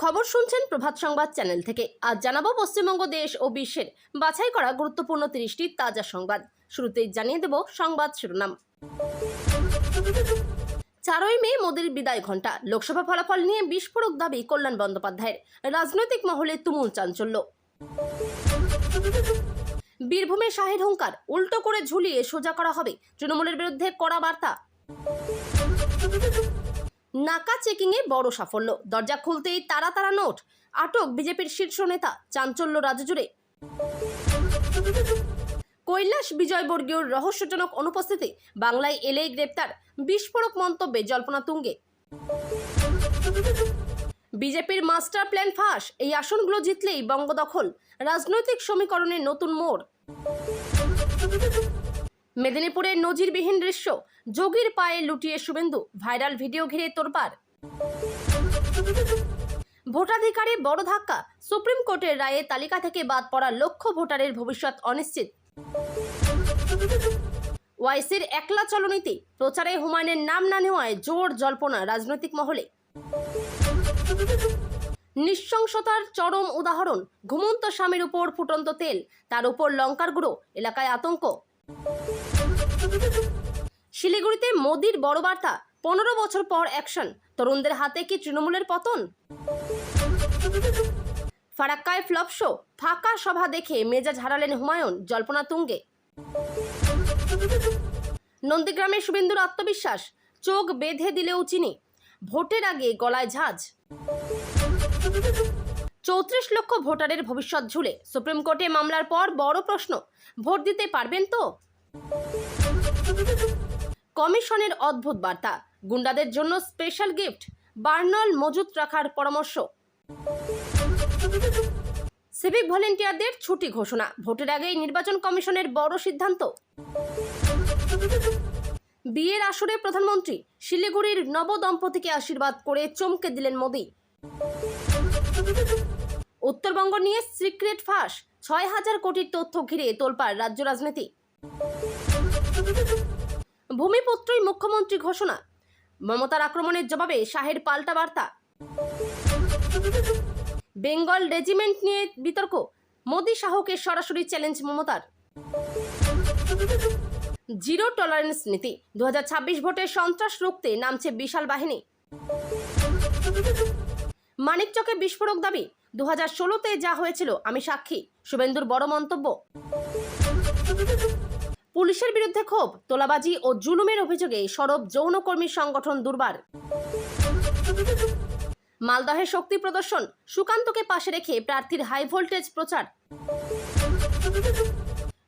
খবর শুনছেন প্রভাত সংবাদ চ্যানেল থেকে। আজ জানাবো পশ্চিমবঙ্গ দেশ ও বিশ্বের বাছাই করা গুরুত্বপূর্ণ 30টি তাজা সংবাদ। শুরুতেই জানিয়ে দেব সংবাদ শিরোনাম। 4ই মে মোদির বিদায় ঘণ্টা। লোকসভা ফলাফল নিয়ে বিস্ফোরক দাবি কল্যাণ বন্দ্যোপাধ্যায়ের। রাজনৈতিক মহলে তুমুল চাঞ্চল্য। বীরভূমে শাহের হুঙ্কার, উল্টো করে ঝুলিয়ে সোজা করা হবে। তৃণমূলের বিরুদ্ধে কড়া বার্তা। নাকা চেকিংয়ে বড় সাফল্য, দরজা খুলতেই তারা তারা নোট। আটক বিজেপির শীর্ষ নেতা, চাঞ্চল্য রাজ্য জুড়ে। কৈলাস বিজয়বর্গীয়র রহস্যজনক অনুপস্থিতি, বাংলায় এলেই গ্রেপ্তার। বিস্ফোরক মন্তব্যে জল্পনা তুঙ্গে। বিজেপির মাস্টার প্ল্যান ফাঁস, এই আসনগুলো জিতলেই বঙ্গ দখল। রাজনৈতিক সমীকরণে নতুন মোড়। মেদিনীপুরের নজিরবিহীন দৃশ্য, যোগীর পায়ে লুটিয়ে শুভেন্দু, ভাইরাল ভিডিও ঘিরে তোলপাড়। ভোটাধিকারে বড় ধাক্কা, সুপ্রিম কোর্টের রায়ে তালিকা থেকে বাদ পড়া লক্ষ ভোটারের ভবিষ্যৎ অনিশ্চিত। ওয়াইসির একলা চলনীতি, প্রচারে হুমায়ুনের নাম না নেওয়ায় জোর জল্পনা রাজনৈতিক মহলে। নৃশংসতার চরম উদাহরণ, ঘুমন্ত স্বামীর উপর ফুটন্ত তেল, তার উপর লঙ্কার গুঁড়ো, এলাকায় আতঙ্ক। শিলিগুড়িতে মোদির বড় বার্তা, 15 বছর পর অ্যাকশন, তরুণদের হাতে কি তৃণমূলের পতন? ফারাক্কায় ফ্লপ শো, ফাঁকা সভা দেখে মেজাজ হারালেন হুমায়ুন, জল্পনা তুঙ্গে। নন্দীগ্রামে শুভেন্দুর আত্মবিশ্বাস, চোখ বেঁধে দিলেও চিনি, ভোটের আগে গলায় ঝাঁজ। 34 লক্ষ ভোটারের ভবিষ্যৎ ঝুলে, সুপ্রিম কোর্টে মামলার পর বড় প্রশ্ন, ভোট দিতে পারবেন তো? কমিশনের অদ্ভুত বার্তা, গুন্ডাদের জন্য স্পেশাল গিফট, বার্নল মজুত রাখার পরামর্শ। সিভিক ভলেন্টিয়ারদের ছুটি ঘোষণা, ভোটের আগেই নির্বাচন কমিশনের বড় সিদ্ধান্ত। বিয়ের আসরে প্রধানমন্ত্রী, শিলিগুড়ির নবদম্পতিকে আশীর্বাদ করে চমকে দিলেন মোদি। উত্তরবঙ্গ নিয়ে সিক্রেট ফাঁস, 6000 কোটির তথ্য ঘিরে তোলপাড় রাজ্য রাজনীতি। ভূমিপুত্রই মুখ্যমন্ত্রী ঘোষণা, মমতার আক্রমণের জবাবে শাহের পাল্টা বার্তা। বেঙ্গল রেজিমেন্ট নিয়ে বিতর্ক, মোদি শাহকে সরাসরি চ্যালেঞ্জ মমতার। জিরো টলারেন্স নীতি, 2026 ভোটে সন্ত্রাস রুখতে নামছে বিশাল বাহিনী। মানিকচকে বিস্ফোরক দাবি, 2016-তে যা হয়েছিল আমি সাক্ষী, শুভেন্দুর বড় মন্তব্য। পুলিশের বিরুদ্ধে ক্ষোভ, তোলাবাজি ও জুলুমের অভিযোগে সরব যৌনকর্মী সংগঠন দুর্বার। মালদহে শক্তি প্রদর্শন, সুকান্তকে পাশে রেখে প্রার্থীর হাই ভোল্টেজ প্রচার।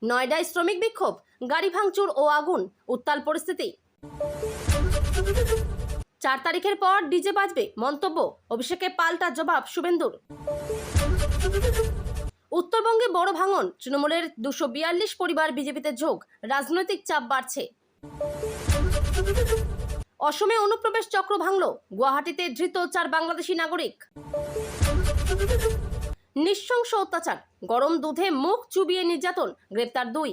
নয়ডায় শ্রমিক বিক্ষোভ, গাড়ি ভাঙচুর ও আগুন, উত্তাল পরিস্থিতি। 4 তারিখের পর ডিজে বাজবে, মন্তব্য, অভিষেকে পাল্টা জবাব শুভেন্দুর। উত্তরবঙ্গে বড় ভাঙন, তৃণমূলের 242 পরিবার বিজেপিতে যোগ, রাজনৈতিক চাপ বাড়ছে। অসমে অনুপ্রবেশ চক্র ভাঙল, গুয়াহাটিতে ধৃত 4 বাংলাদেশি নাগরিক। নৃশংস অত্যাচার, গরম দুধে মুখ চুবিয়ে নির্যাতন, গ্রেপ্তার 2।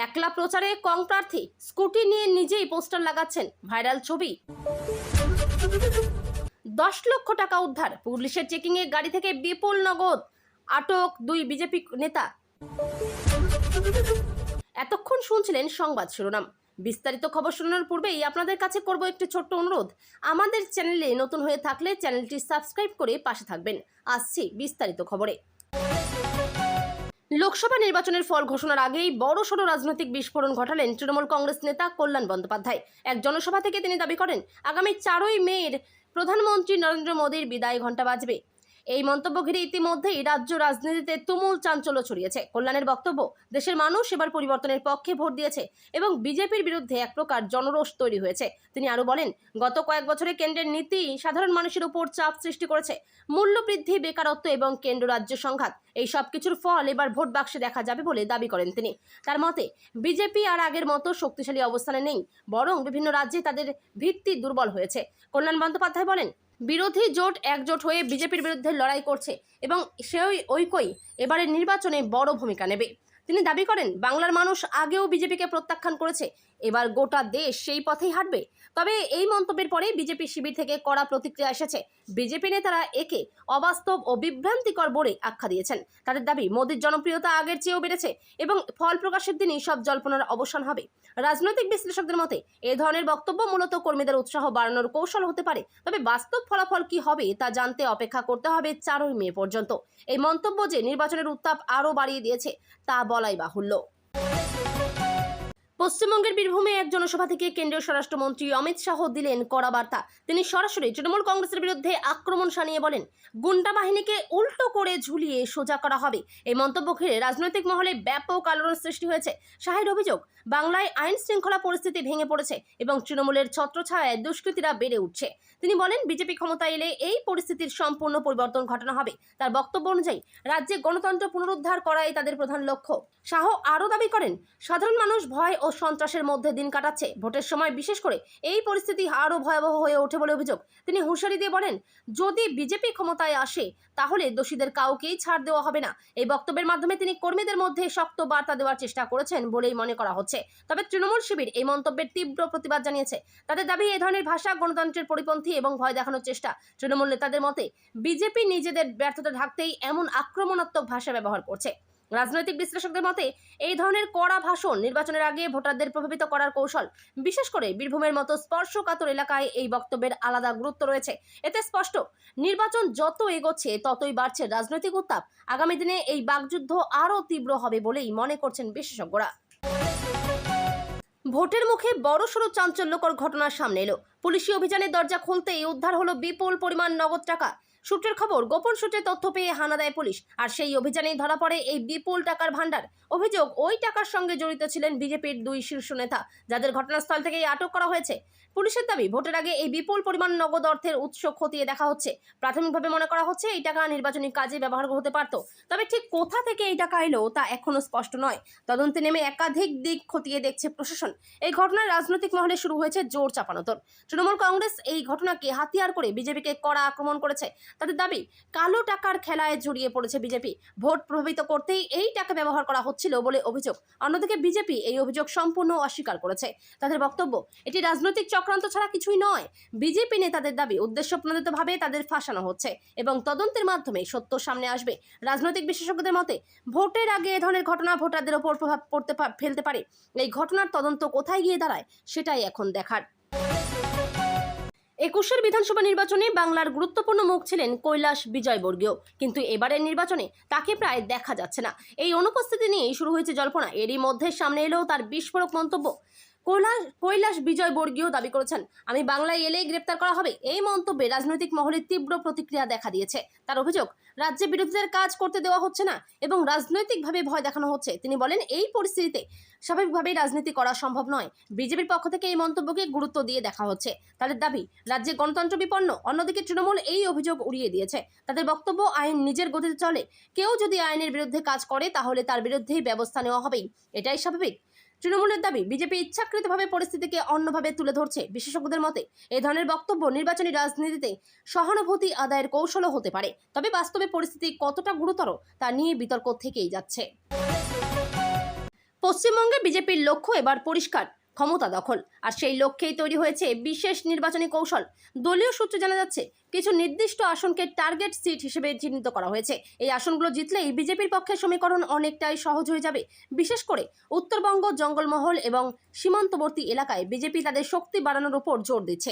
একলা প্রচারে কং প্রার্থী, স্কুটি নিয়ে নিজেই পোস্টার লাগাচ্ছেন, ভাইরাল ছবি। 10 লক্ষ টাকা উদ্ধার, পুলিশের চেকিংয়ে গাড়ি থেকে বিপুল নগদ, আটক 2 বিজেপি নেতা। এতক্ষণ শুনছিলেন সংবাদ শিরোনাম। বিস্তারিত খবর শোনানোর পূর্বেই আপনাদের কাছে করব একটি ছোট্ট অনুরোধ, আমাদের চ্যানেলে নতুন হয়ে থাকলে চ্যানেলটি সাবস্ক্রাইব করে পাশে থাকবেন। আসছি বিস্তারিত খবরে। লোকসভা নির্বাচনের ফল ঘোষণার আগেই বড়সড় রাজনৈতিক বিস্ফোরণ ঘটালেন তৃণমূল কংগ্রেস নেতা কল্যাণ বন্দ্যোপাধ্যায়। এক জনসভা থেকে তিনি দাবি করেন, আগামী 4ই মের প্রধানমন্ত্রী নরেন্দ্র মোদীর বিদায় ঘণ্টা বাজবে। এই মন্তব্য ঘিরে ইতিমধ্যেই রাজ্য রাজনীতিতে তুমুল চাঞ্চল্য ছড়িয়েছে। কল্যাণের বক্তব্য, দেশের মানুষ এবার পরিবর্তনের পক্ষে ভোট দিয়েছে এবং বিজেপির বিরুদ্ধে এক প্রকার জনরোষ তৈরি হয়েছে। তিনি আরো বলেন, গত কয়েক বছরে কেন্দ্রের নীতি সাধারণ মানুষের উপর চাপ সৃষ্টি করেছে। মূল্যবৃদ্ধি, বেকারত্ব এবং কেন্দ্র রাজ্য সংঘাত, এই সব কিছুর ফল এবার ভোট বাক্সে দেখা যাবে বলে দাবি করেন তিনি। তার মতে, বিজেপি আর আগের মতো শক্তিশালী অবস্থানে নেই, বরং বিভিন্ন রাজ্যে তাদের ভিত্তি দুর্বল হয়েছে। কল্যাণ বন্দ্যোপাধ্যায় বলেন, বিরোধী জোট একজোট হয়ে বিজেপির বিরুদ্ধে লড়াই করছে এবং সেই ঐক্যই এবারের নির্বাচনে বড় ভূমিকা নেবে। তিনি দাবি করেন, বাংলার মানুষ আগেও বিজেপিকে প্রত্যাখ্যান করেছে, এবার গোটা দেশ সেই পথেই হাঁটবে। তবে এই মন্তব্যের পরে বিজেপি শিবির থেকে কড়া প্রতিক্রিয়া এসেছে। বিজেপি নেতারা একে অবাস্তব ও বিভ্রান্তিকর বলে আখ্যা দিয়েছেন। তাদের দাবি, মোদীর জনপ্রিয়তা আগের চেয়েও বেড়েছে এবং ফল প্রকাশের দিনই সব জল্পনার অবসান হবে। রাজনৈতিক বিশ্লেষকদের মতে এই ধরনের বক্তব্য মূলত কর্মীদের উৎসাহ বাড়ানোর কৌশল হতে পারে। তবে বাস্তব ফলাফল কি হবে তা জানতে অপেক্ষা করতে হবে 4ই মে পর্যন্ত। এই মন্তব্য যে নির্বাচনের উত্তাপ আরও বাড়িয়ে দিয়েছে তা বলাই বাহুল্য। পশ্চিমবঙ্গের বীরভূমে এক জনসভা থেকে কেন্দ্রীয় স্বরাষ্ট্রমন্ত্রী অমিত শাহ দিলেন কড়া বার্তা। তিনি সরাসরি তৃণমূল কংগ্রেসের বিরুদ্ধে আক্রমণ শানিয়ে বলেন, গুন্ডা বাহিনীকে উল্টো করে ঝুলিয়ে সোজা করা হবে। এই মন্তব্য ঘিরে রাজনৈতিক মহলে ব্যাপক আলোড়ন সৃষ্টি হয়েছে। শাহের অভিযোগ, বাংলায় আইন শৃঙ্খলা পরিস্থিতি ভেঙে পড়েছে এবং তৃণমূলের ছত্রছায়ায় দুষ্কৃতীরা বেড়ে উঠছে। তিনি বলেন, বিজেপি ক্ষমতায় এলে এই পরিস্থিতির সম্পূর্ণ পরিবর্তন ঘটানো হবে। তার বক্তব্য অনুযায়ী রাজ্যে গণতন্ত্র পুনরুদ্ধার করাই তাদের প্রধান লক্ষ্য। শাহ আরও দাবি করেন, সাধারণ মানুষ ভয় ও সন্ত্রাসের মধ্যে দিন কাটাচ্ছে। ভোটের সময় বিশেষ করে এই পরিস্থিতি আরও ভয়াবহ হয়ে ওঠে বলে অভিযোগ। তিনি হুঁশিয়ারি দিয়ে বলেন, যদি বিজেপি ক্ষমতায় আসে তাহলে দোষীদের কাউকেই ছাড় দেওয়া হবে না। এই বক্তব্যের মাধ্যমে তিনি কর্মীদের মধ্যে শক্ত বার্তা দেওয়ার চেষ্টা করেছেন বলেই মনে করা হচ্ছে। তবে তৃণমূল শিবির এই মন্তব্যের তীব্র প্রতিবাদ জানিয়েছে। তাদের দাবি, এই ধরনের ভাষা গণতন্ত্রের পরিপন্থী এবং ভয় দেখানোর চেষ্টা। তৃণমূল নেতাদের মতে বিজেপি নিজেদের ব্যর্থতা ঢাকতেই এমন আক্রমণাত্মক ভাষা ব্যবহার করছে। রাজনৈতিক বিশ্লেষকদের মতে এই ধরনের কড়া ভাষণ নির্বাচনের আগে ভোটারদের প্রভাবিত করার কৌশল। বিশেষ করে বীরভূমের মতো স্পর্শকাতর এলাকায় এই বক্তব্যের আলাদা গুরুত্ব রয়েছে। এতে স্পষ্ট, নির্বাচন যত এগোচ্ছে ততই বাড়ছে রাজনৈতিক উত্তাপ। আগামী দিনে এই বাকযুদ্ধ আরও তীব্র হবে বলেই মনে করছেন বিশেষজ্ঞরা। ভোটের মুখে বড়সড় চাঞ্চল্যকর ঘটনার সামনে এলো। পুলিশি অভিযানের দরজা খুলতেই উদ্ধার হলো বিপুল পরিমাণ নগদ টাকা। সূত্রের খবর, গোপন সূত্রে তথ্য পেয়ে হানা দেয় পুলিশ, আর সেই অভিযানেই ধরা পড়ে এই বিপুল টাকার ভান্ডার। অভিযোগ, ওই টাকার সঙ্গে জড়িত ছিলেন বিজেপির 2 শীর্ষ নেতা, যাদের ঘটনাস্থল থেকেই আটক করা হয়েছে। পুলিশের দাবি, ভোটের আগে এই বিপুল পরিমাণ নগদ অর্থের উৎস খতিয়ে দেখা হচ্ছে। প্রাথমিকভাবে মনে করা হচ্ছে এই টাকা নির্বাচনী কাজে ব্যবহার হতে পারত। তবে ঠিক কোথা থেকে এই টাকা এলো তা এখনো স্পষ্ট নয়। তদন্তে নেমে একাধিক দিক খতিয়ে দেখছে প্রশাসন। এই ঘটনায় রাজনৈতিক মহলে শুরু হয়েছে জোর চাপানোতর। তৃণমূল কংগ্রেস এই ঘটনাকে হাতিয়ার করে বিজেপিকে কড়া আক্রমণ করেছে। তাদের দাবি, কালো টাকার খেলায় জড়িয়ে পড়েছে বিজেপি। ভোট প্রভাবিত করতেই এই টাকা ব্যবহার করা হচ্ছিল বলে অভিযোগ। অন্যদিকে বিজেপি এই অভিযোগ সম্পূর্ণ অস্বীকার করেছে। তাদের বক্তব্য, এটি রাজনৈতিক চক্রান্ত ছাড়া কিছুই নয়। বিজেপি নেতাদের দাবি, উদ্দেশ্যপ্রণোদিতভাবে তাদের ফাঁসানো হচ্ছে এবং তদন্তের মাধ্যমে সত্য সামনে আসবে। রাজনৈতিক বিশেষজ্ঞদের মতে, ভোটের আগে এ ধরনের ঘটনা ভোটারদের ওপর প্রভাব ফেলতে পারে। এই ঘটনার তদন্ত কোথায় গিয়ে দাঁড়ায় সেটাই এখন দেখার। 21 বিধানসভা নির্বাচনে বাংলার গুরুত্বপূর্ণ মুখ ছিলেন কৈলাস বিজয়বর্গীয়, কিন্তু এবারের নির্বাচনে তাকে প্রায় দেখা যাচ্ছে না। এই অনুপস্থিতি নিয়েই শুরু হয়েছে জল্পনা। এরই মধ্যে সামনে এলো তার বিস্ফোরক মন্তব্য। কৈলাস বিজয়বর্গীয় দাবি করেছেন, আমি বাংলায় এলেই গ্রেপ্তার করা হবে। এই মন্তব্যে রাজনৈতিক মহলে তীব্র প্রতিক্রিয়া দেখা দিয়েছে। তার অভিযোগ, রাজ্যে বিরোধীদের কাজ করতে দেওয়া হচ্ছে না এবং রাজনৈতিকভাবে ভয় দেখানো হচ্ছে। তিনি বলেন, এই পরিস্থিতিতে স্বাভাবিকভাবেই রাজনীতি করা সম্ভব নয়। বিজেপির পক্ষ থেকে এই মন্তব্যকে গুরুত্ব দিয়ে দেখা হচ্ছে। তাদের দাবি, রাজ্যে গণতন্ত্র বিপন্ন। অন্যদিকে তৃণমূল এই অভিযোগ উড়িয়ে দিয়েছে। তাদের বক্তব্য, আইন নিজের গতিতে চলে। কেউ যদি আইনের বিরুদ্ধে কাজ করে তাহলে তার বিরুদ্ধেই ব্যবস্থা নেওয়া হবেই, এটাই স্বাভাবিক। তৃণমূলের দাবি, বিজেপি ইচ্ছাকৃতভাবে পরিস্থিতিকে অন্যভাবে তুলে ধরছে। বিশেষজ্ঞদের মতে এই ধরনের বক্তব্য নির্বাচনী রাজনীতিতে সহানুভূতি আদায়ের কৌশলও হতে পারে। তবে বাস্তবে পরিস্থিতি কতটা গুরুতর তা নিয়ে বিতর্ক থেকেই যাচ্ছে। পশ্চিমবঙ্গে বিজেপির লক্ষ্য এবার পরিষ্কার, ক্ষমতা দখল। আর সেই লক্ষ্যেই তৈরি হয়েছে বিশেষ নির্বাচনী কৌশল। দলীয় সূত্রে জানা যাচ্ছে, কিছু নির্দিষ্ট আসনকে টার্গেট সিট হিসেবে চিহ্নিত করা হয়েছে। এই আসনগুলো জিতলেই বিজেপির পক্ষে সমীকরণ অনেকটাই সহজ হয়ে যাবে। বিশেষ করে উত্তরবঙ্গ, জঙ্গলমহল এবং সীমান্তবর্তী এলাকায় বিজেপি তাদের শক্তি বাড়ানোর উপর জোর দিচ্ছে।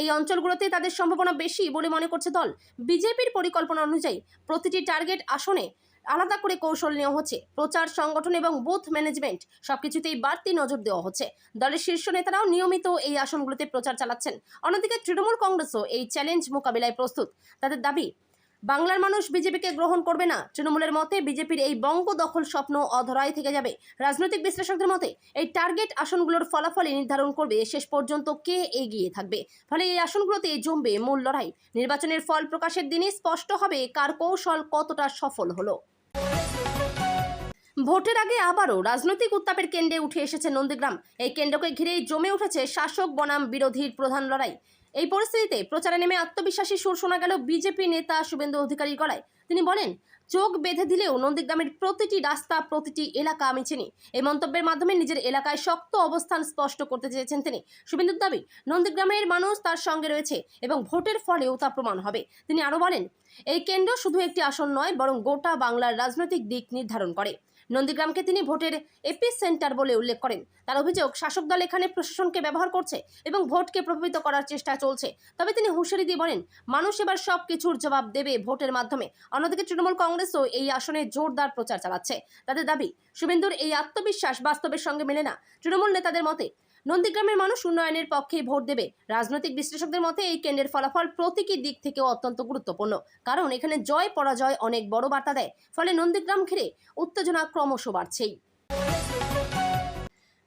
এই অঞ্চলগুলোতে তাদের সম্ভাবনা বেশি বলে মনে করছে দল। বিজেপির পরিকল্পনা অনুযায়ী প্রতিটি টার্গেট আসনে আলাদা করে কৌশল নেওয়া হচ্ছে। প্রচার, সংগঠন এবং বুথ ম্যানেজমেন্ট সবকিছুতেই বাড়তি নজর দেওয়া হচ্ছে। দলের শীর্ষ নেতারাও নিয়মিত এই আসনগুলোতে প্রচার চালাচ্ছেন। অন্যদিকে তৃণমূল কংগ্রেসও এই চ্যালেঞ্জ মোকাবিলায় প্রস্তুত। তাদের দাবি, বাংলার মানুষ বিজেপিকে গ্রহণ করবে না। তৃণমূলের মতে বিজেপির এই বঙ্গ দখল স্বপ্ন অধরাই থেকে যাবে। রাজনৈতিক বিশ্লেষকদের মতে এই টার্গেট আসনগুলোর ফলাফলই নির্ধারণ করবে শেষ পর্যন্ত কে এগিয়ে থাকবে। ফলে এই আসনগুলোতে জমবে মূল লড়াই। নির্বাচনের ফল প্রকাশের দিনে স্পষ্ট হবে কার কৌশল কতটা সফল হলো। ভোটের আগে আবারও রাজনৈতিক উত্তাপের কেন্দ্রে উঠে এসেছে নন্দীগ্রাম। এই কেন্দ্রকে ঘিরেই জমে উঠেছে শাসক বনাম বিরোধীর প্রধান লড়াই। এই পরিস্থিতিতে প্রচারে নেমে আত্মবিশ্বাসী সুর শোনা গেল বিজেপি নেতা শুভেন্দু অধিকারীর গলায়। তিনি বলেন, চোখ বেঁধে দিলেও নন্দীগ্রামের প্রতিটি রাস্তা, প্রতিটি এলাকা আমি চিনি। এই মন্তব্যের মাধ্যমে নিজের এলাকায় শক্ত অবস্থান স্পষ্ট করতে চেয়েছেন তিনি। শুভেন্দুর দাবি, নন্দীগ্রামের মানুষ তার সঙ্গে রয়েছে এবং ভোটের ফলেও তা প্রমাণ হবে। তিনি আরও বলেন, এই কেন্দ্র শুধু একটি আসন নয়, বরং গোটা বাংলার রাজনৈতিক দিক নির্ধারণ করে। নন্দীগ্রামকে তিনি ভোটের এপি সেন্টার বলে উল্লেখ করেন। তার অভিযোগ, শাসক দল এখানে প্রশাসনকে ব্যবহার করছে এবং ভোটকে প্রভাবিত করার চেষ্টা চলছে। তবে তিনি হুঁশিয়ারি দিয়ে বলেন, মানুষ এবার সব কিছুর জবাব দেবে ভোটের মাধ্যমে। অন্যদিকে তৃণমূল কংগ্রেসও এই আসনে জোরদার প্রচার চালাচ্ছে। তাদের দাবি, শুভেন্দুর এই আত্মবিশ্বাস বাস্তবের সঙ্গে মেলে না। তৃণমূল নেতাদের মতে নন্দীগ্রামের মানুষ উন্নয়নের পক্ষে ভোট দেবে। রাজনৈতিক বিশ্লেষকদের মতে এই কেন্দ্রের ফলাফল প্রতীকী দিক থেকেও অত্যন্ত গুরুত্বপূর্ণ, কারণ এখানে জয় পরাজয় অনেক বড় বার্তা দেয়। ফলে নন্দীগ্রাম ঘিরে উত্তেজনা ক্রমশ বাড়ছেই।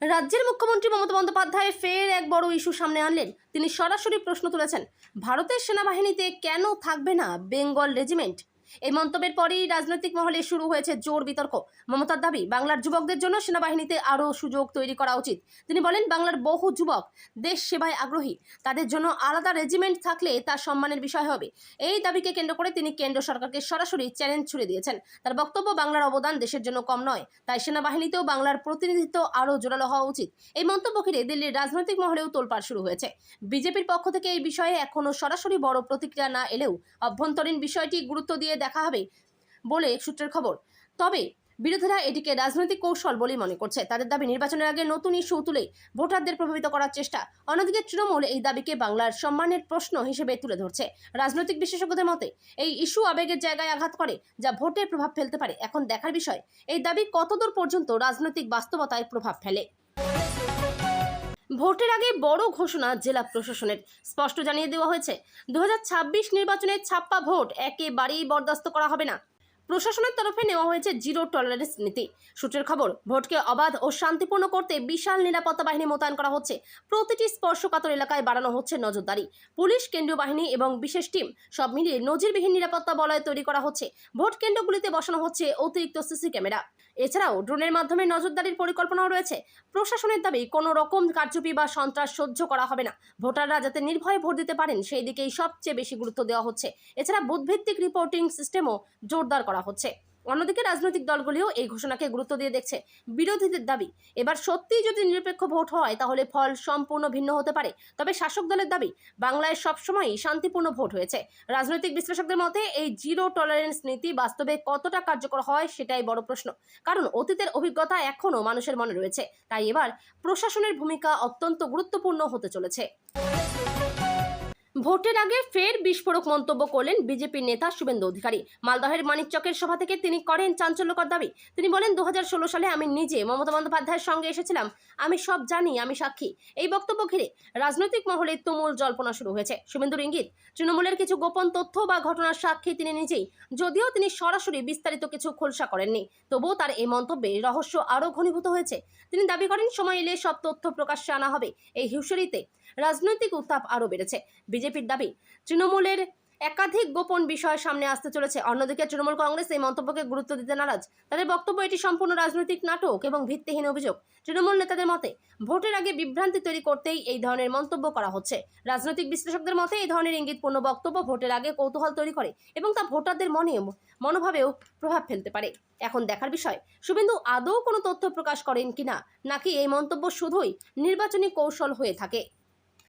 রাজ্যের মুখ্যমন্ত্রী মমতা বন্দ্যোপাধ্যায় ফের এক বড় ইস্যু সামনে আনলেন। তিনি সরাসরি প্রশ্ন তুলেছেন, ভারতের সেনাবাহিনীতে কেন থাকবে না বেঙ্গল রেজিমেন্ট? এই মন্তব্যের পরেই রাজনৈতিক মহলে শুরু হয়েছে জোর বিতর্ক। মমতার দাবি, বাংলার যুবকদের জন্য সেনাবাহিনীতে আরও সুযোগ তৈরি করা উচিত। তিনি বলেন, বাংলার বহু যুবক দেশ সেবায় আগ্রহী, তাদের জন্য আলাদা রেজিমেন্ট থাকলে তা সম্মানের বিষয় হবে। এই দাবিকে কেন্দ্র করে তিনি কেন্দ্র সরকারকে সরাসরি চ্যালেঞ্জ ছুড়ে দিয়েছেন। তার বক্তব্য, বাংলার অবদান দেশের জন্য কম নয়, তাই সেনাবাহিনীতেও বাংলার প্রতিনিধিত্ব আরও জোরালো হওয়া উচিত। এই মন্তব্য ঘিরে দিল্লির রাজনৈতিক মহলেও তোলপাড় শুরু হয়েছে। বিজেপির পক্ষ থেকে এই বিষয়ে এখনও সরাসরি বড় প্রতিক্রিয়া না এলেও অভ্যন্তরীণ বিষয়টি গুরুত্ব দিয়ে দেখা হবে বলে সূত্রের খবর। তবে বিরোধীরা এটিকে রাজনৈতিক কৌশল বলেই মনে করছে। তাদের দাবি, নির্বাচনের আগে নতুন ইস্যু তুলে ভোটারদের প্রভাবিত করার চেষ্টা। অন্যদিকে তৃণমূল এই দাবিকে বাংলার সম্মানের প্রশ্ন হিসেবে তুলে ধরছে। রাজনৈতিক বিশেষজ্ঞদের মতে এই ইস্যু আবেগের জায়গায় আঘাত করে, যা ভোটে প্রভাব ফেলতে পারে। এখন দেখার বিষয়, এই দাবি কতদূর পর্যন্ত রাজনৈতিক বাস্তবতায় প্রভাব ফেলে। ভোটের আগে বড় ঘোষণা জেলা প্রশাসনের। স্পষ্ট জানিয়ে দেওয়া হয়েছে, 2026 নির্বাচনের ছাপ্পা ভোট একেবারেই বরদাস্ত করা হবে না। প্রশাসনের তরফে নেওয়া হয়েছে জিরো টলারেন্স নীতি। সূত্রের খবর, ভোটকে অবাধ ও শান্তিপূর্ণ করতে বিশাল নিরাপত্তা বাহিনী মোতায়েন করা হচ্ছে। প্রতিটি স্পর্শকাতর এলাকায় বাড়ানো হচ্ছে নজরদারি। পুলিশ, কেন্দ্রীয় বাহিনী এবং বিশেষ টিম সব মিলিয়ে নজিরবিহীন নিরাপত্তা বলয় তৈরি করা হচ্ছে। ভোট কেন্দ্রগুলিতে বসানো হচ্ছে অতিরিক্ত সিসি ক্যামেরা। এছাড়াও ড্রোনের মাধ্যমে নজরদারির পরিকল্পনাও রয়েছে। প্রশাসনের দাবি, কোনো রকম কারচুপি বা সন্ত্রাস সহ্য করা হবে না। ভোটাররা যাতে নির্ভয়ে ভোট দিতে পারেন সেই দিকেই সবচেয়ে বেশি গুরুত্ব দেওয়া হচ্ছে। এছাড়া বুথভিত্তিক রিপোর্টিং সিস্টেমও জোরদার করা হচ্ছে। অন্যদিকে রাজনৈতিক দলগুলিও এই ঘোষণাকে গুরুত্ব দিয়ে দেখছে। বিরোধীদের দাবি, এবার সত্যিই যদি নিরপেক্ষ ভোট হয় তাহলে ফল সম্পূর্ণ ভিন্ন হতে পারে। তবে শাসক দলের দাবি, বাংলায় সবসময়ই শান্তিপূর্ণ ভোট হয়েছে। রাজনৈতিক বিশ্লেষকদের মতে এই জিরো টলারেন্স নীতি বাস্তবে কতটা কার্যকর হয় সেটাই বড় প্রশ্ন, কারণ অতীতের অভিজ্ঞতা এখনও মানুষের মনে রয়েছে। তাই এবার প্রশাসনের ভূমিকা অত্যন্ত গুরুত্বপূর্ণ হতে চলেছে। ভোটের আগে ফের বিস্ফোরক মন্তব্য করলেন বিজেপির নেতা শুভেন্দু অধিকারী। মালদহের মানিকচকের সভা থেকে তিনি করেন চাঞ্চল্যকর দাবি। তিনি বলেন, 2016 সালে আমি নিজে মমতা বন্দ্যোপাধ্যায়ের সঙ্গে এসেছিলাম, আমি সব জানি, আমি সাক্ষী। এই বক্তব্য ঘিরে রাজনৈতিক মহলে তুমুল জল্পনা শুরু হয়েছে। শুভেন্দুর ইঙ্গিত, তৃণমূলের কিছু গোপন তথ্য বা ঘটনার সাক্ষী তিনি নিজেই। যদিও তিনি সরাসরি বিস্তারিত কিছু খোলসা করেননি, তবুও তার এই মন্তব্যে রহস্য আরও ঘনীভূত হয়েছে। তিনি দাবি করেন, সময় এলে সব তথ্য প্রকাশ্যে আনা হবে। এই হুঁশিয়ারিতে রাজনৈতিক উত্তাপ আরও বেড়েছে। বিজেপির দাবি, তৃণমূলের একাধিক গোপন বিষয় সামনে আসতে চলেছে। অন্যদিকে তৃণমূল কংগ্রেস এই মন্তব্যকে গুরুত্ব দিতে নারাজ। তাদের বক্তব্য, এটি সম্পূর্ণ রাজনৈতিক নাটক এবং ভিত্তিহীন অভিযোগ। তৃণমূল নেতাদের মতে ভোটের আগে বিভ্রান্তি তৈরি করতেই এই ধরনের মন্তব্য করা হচ্ছে। রাজনৈতিক বিশ্লেষকদের মতে এই ধরনের ইঙ্গিতপূর্ণ বক্তব্য ভোটের আগে কৌতূহল তৈরি করে এবং তা ভোটারদের মনোভাবেও প্রভাব ফেলতে পারে। এখন দেখার বিষয়, শুভেন্দু আদৌ কোনো তথ্য প্রকাশ করেন কিনা, নাকি এই মন্তব্য শুধুই নির্বাচনী কৌশল হয়ে থাকে।